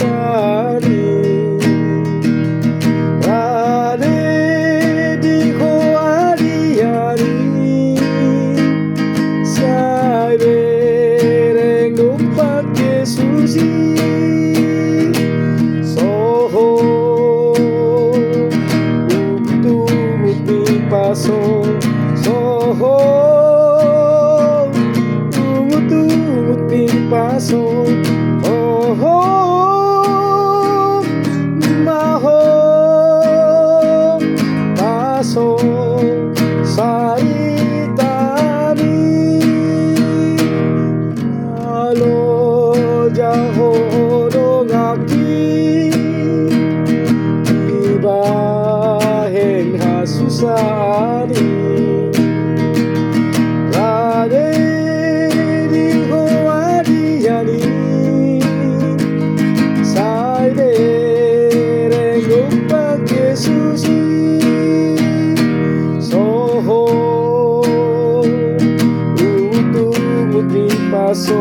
susani Rade dijo adiani Sai bereng numpat Yesusi Soho Umtumut mi paso Soho Umtumut mi paso Oho Maho Paso Saitani Alo Jaho Dongaki Ibaheng Hasusani Rade diho adiani Sai bereng numpak Yesusi Soho utumut mi paso